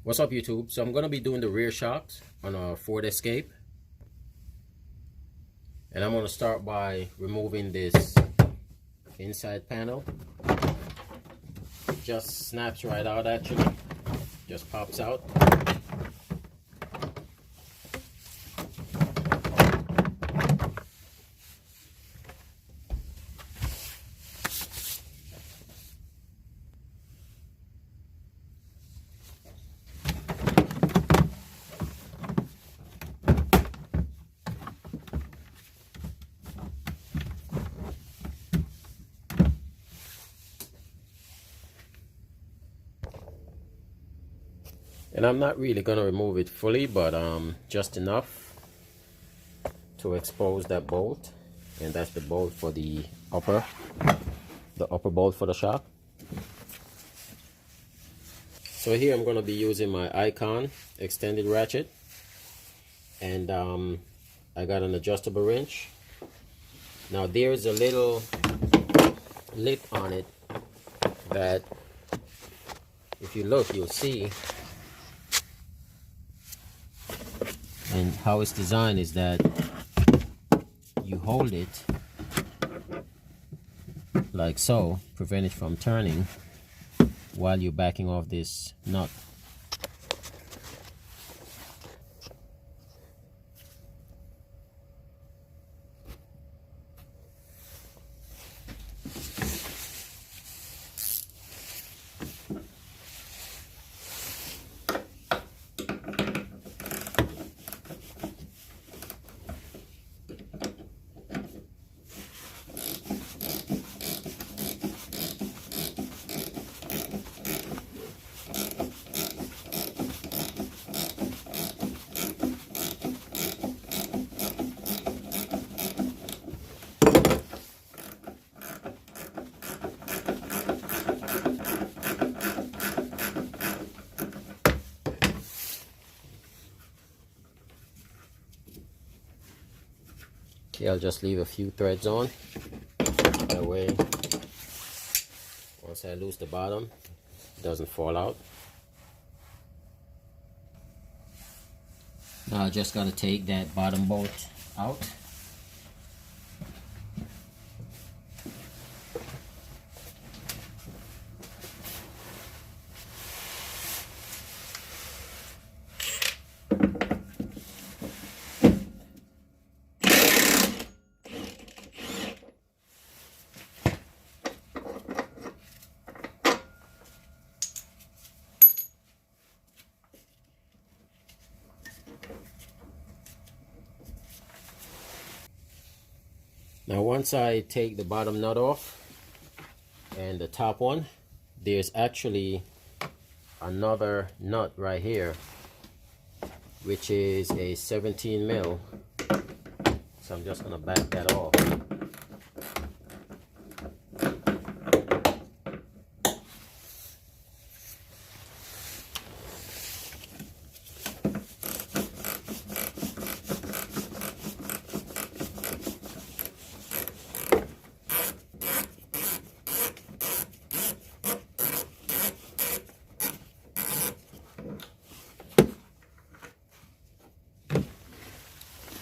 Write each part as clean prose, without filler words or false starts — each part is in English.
What's up, YouTube? So I'm going to be doing the rear shocks on a Ford Escape. And I'm going to start by removing this inside panel. It just snaps right out actually. Just pops out. And I'm not really going to remove it fully, but just enough to expose that bolt. And that's the bolt for the upper bolt for the shock. So here I'm going to be using my Icon extended ratchet, and I got an adjustable wrench. Now there's a little lip on it that if you look you'll see. And how it's designed is that you hold it like so, prevent it from turning while you're backing off this nut. Okay, I'll just leave a few threads on. That way, once I lose the bottom, it doesn't fall out. Now I just gotta take that bottom bolt out. Now once I take the bottom nut off and the top one, there's actually another nut right here, which is a 17 mil. So I'm just gonna back that off.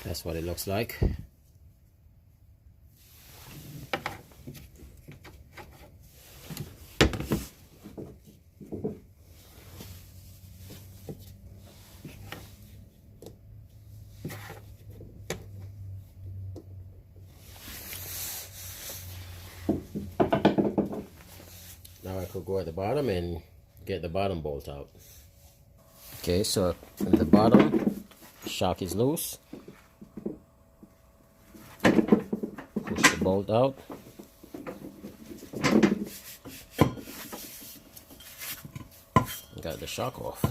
That's what it looks like. Now I could go at the bottom and get the bottom bolt out. Okay, so at the bottom, shock is loose. Push the bolt out. Got the shock off.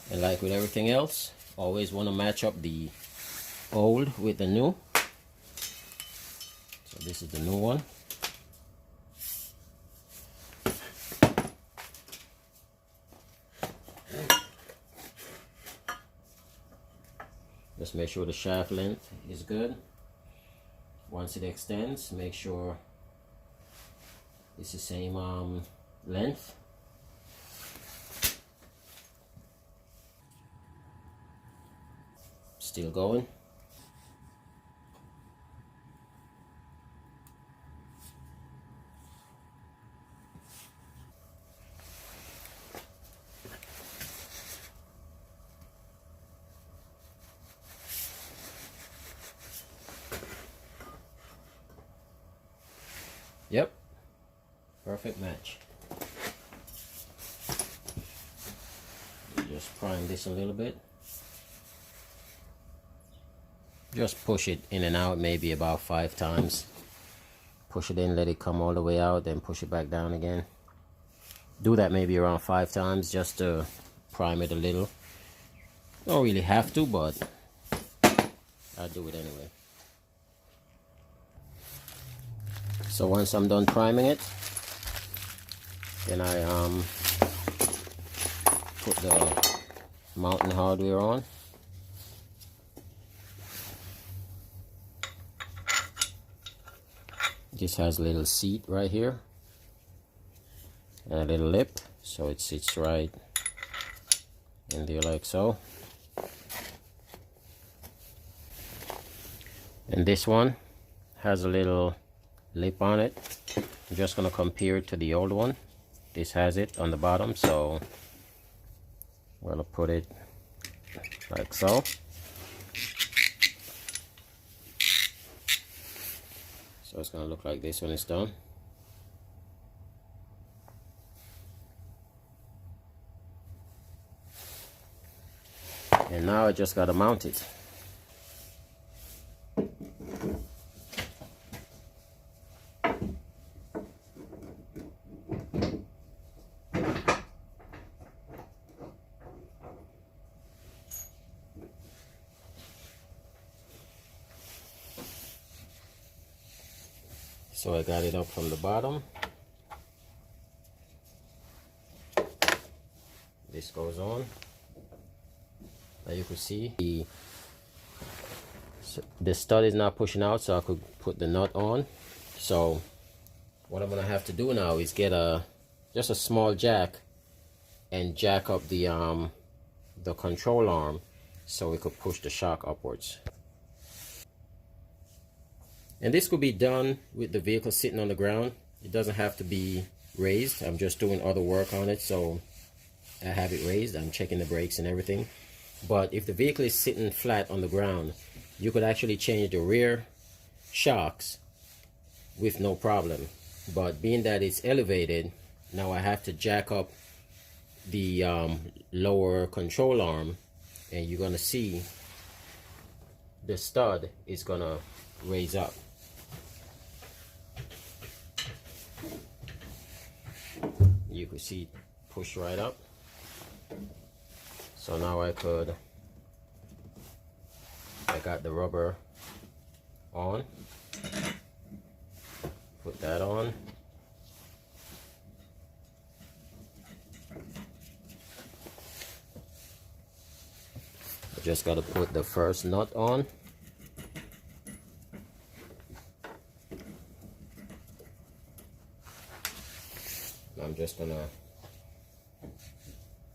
And like with everything else, always want to match up the old with the new. So this is the new one. Just make sure the shaft length is good. Once it extends, make sure it's the same length. Still going. Yep, perfect match. Just prime this a little bit. Just push it in and out maybe about 5 times. Push it in, let it come all the way out, then push it back down again. Do that maybe around 5 times just to prime it a little. Don't really have to, but I'll do it anyway. So once I'm done priming it, then I put the mounting hardware on. This has a little seat right here and a little lip, so it sits right in there like so. And this one has a little lip on it. I'm just gonna compare it to the old one. This has it on the bottom, so we'll put it like so. So it's gonna look like this when it's done. And now I just gotta mount it. So I got it up from the bottom. This goes on. Now you can see the stud is not pushing out, so I could put the nut on. So what I'm gonna have to do now is get just a small jack and jack up the control arm so we could push the shock upwards. And this could be done with the vehicle sitting on the ground. It doesn't have to be raised. I'm just doing other work on it, so I have it raised. I'm checking the brakes and everything. But if the vehicle is sitting flat on the ground, you could actually change the rear shocks with no problem. But being that it's elevated, now I have to jack up the lower control arm, and you're gonna see the stud is gonna raise up. You can see it push right up. So now I got the rubber on, put that on. I just got to put the first nut on. I'm just gonna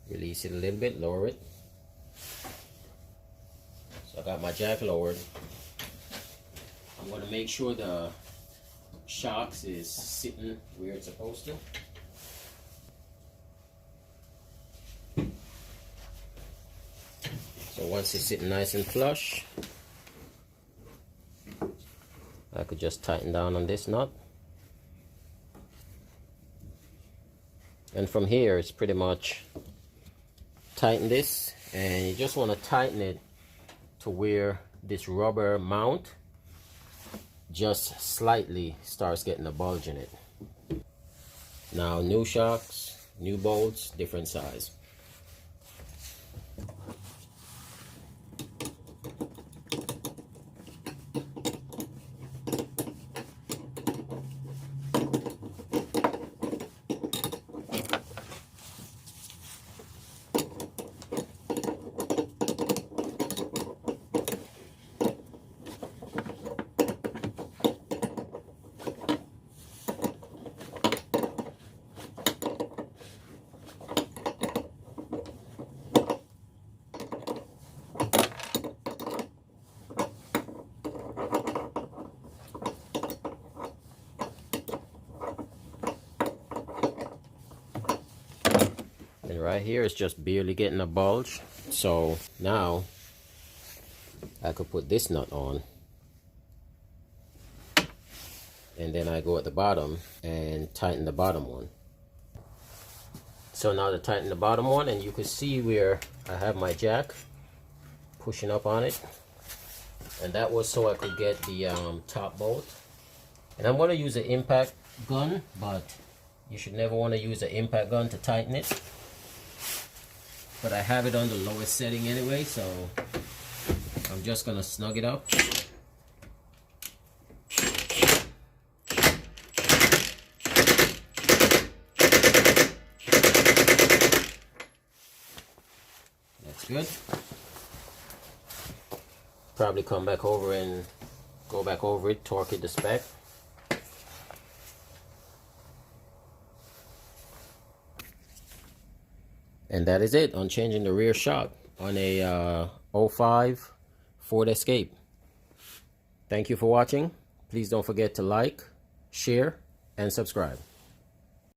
release it a little bit, lower it. So I got my jack lowered. I'm gonna make sure the shocks is sitting where it's supposed to. So once it's sitting nice and flush, I could just tighten down on this nut. And from here, it's pretty much tighten this, and you just want to tighten it to where this rubber mount just slightly starts getting a bulge in it. Now, new shocks, new bolts, different size. right here is just barely getting a bulge. So now I could put this nut on, and then I go at the bottom and tighten the bottom one. So now to tighten the bottom one, and you can see where I have my jack pushing up on it, and that was so I could get the top bolt. And I'm going to use an impact gun, but you should never want to use an impact gun to tighten it. But I have it on the lowest setting anyway, so I'm just going to snug it up. That's good. Probably come back over and go back over it, torque it to spec. And that is it on changing the rear shock on a 05 Ford Escape. Thank you for watching. Please don't forget to like, share, and subscribe.